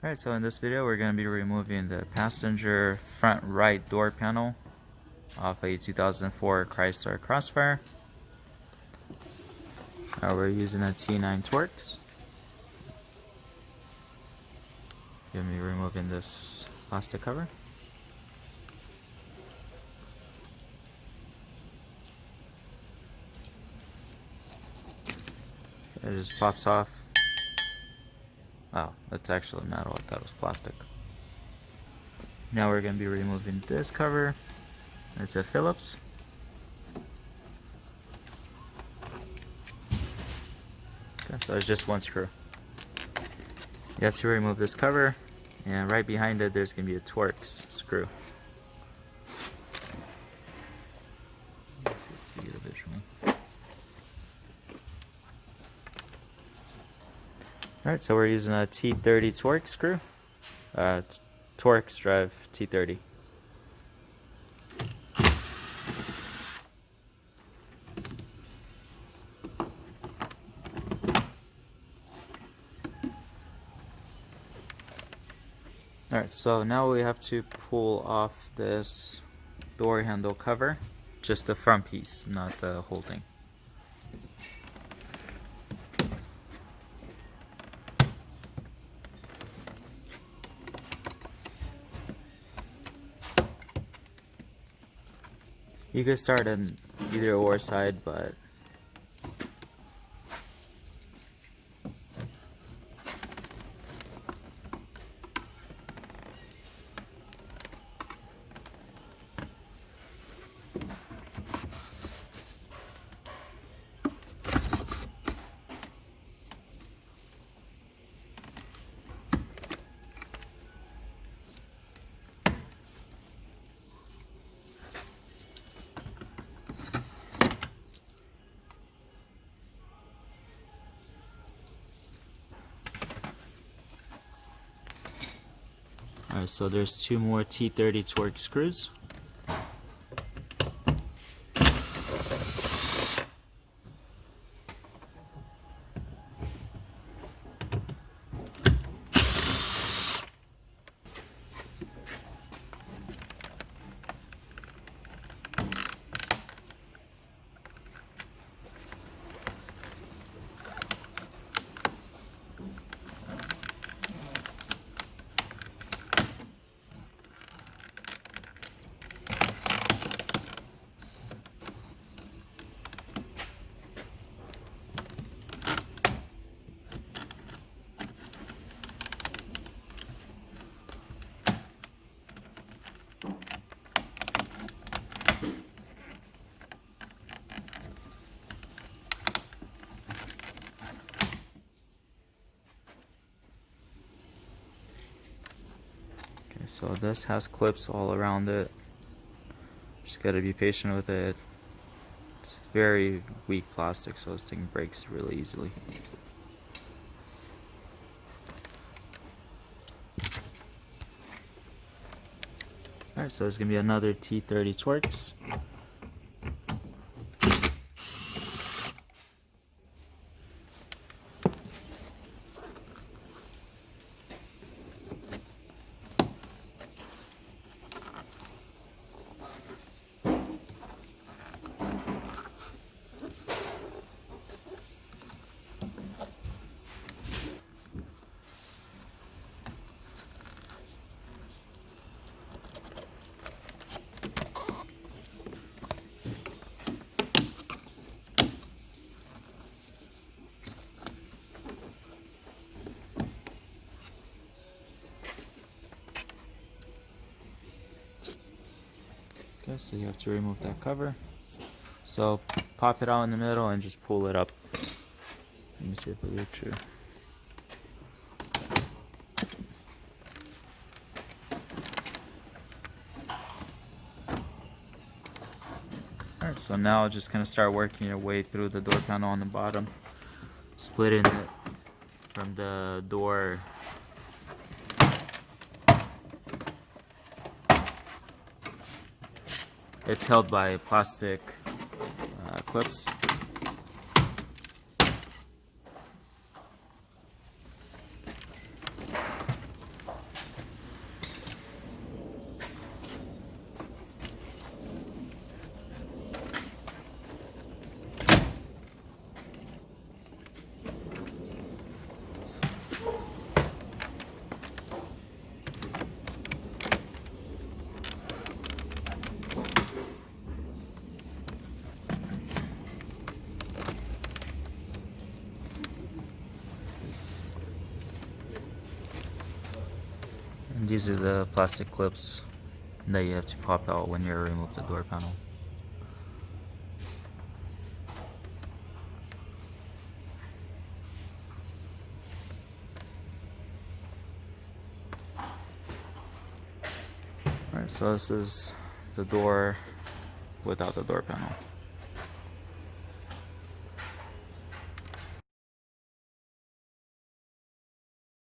Alright, so in this video we're going to be removing the passenger front right door panel off a 2004 Chrysler Crossfire. We're using a T9 Torx. Going to be removing this plastic cover. It just pops off. Oh, that's actually metal. I thought it was plastic. Now we're going to be removing this cover. It's a Phillips. Okay, so it's just one screw. You have to remove this cover, and right behind it there's going to be a Torx screw. Let's see if you get a visual. Alright, so we're using a T30 Torx screw. Torx drive T30. Alright, so now we have to pull off this door handle cover. Just the front piece, not the whole thing. You could start on either or side, but alright, so there's two more T30 Torx screws. So this has clips all around it. Just gotta be patient with it. It's very weak plastic, so this thing breaks really easily. Alright, so there's gonna be another T30 Torx. Okay, so you have to remove that cover. So pop it out in the middle and just pull it up. Let me see if it will true. Alright, so now just kind of start working your way through the door panel on the bottom, splitting it from the door. It's held by plastic clips. These are the plastic clips that you have to pop out when you remove the door panel. Alright, so this is the door without the door panel.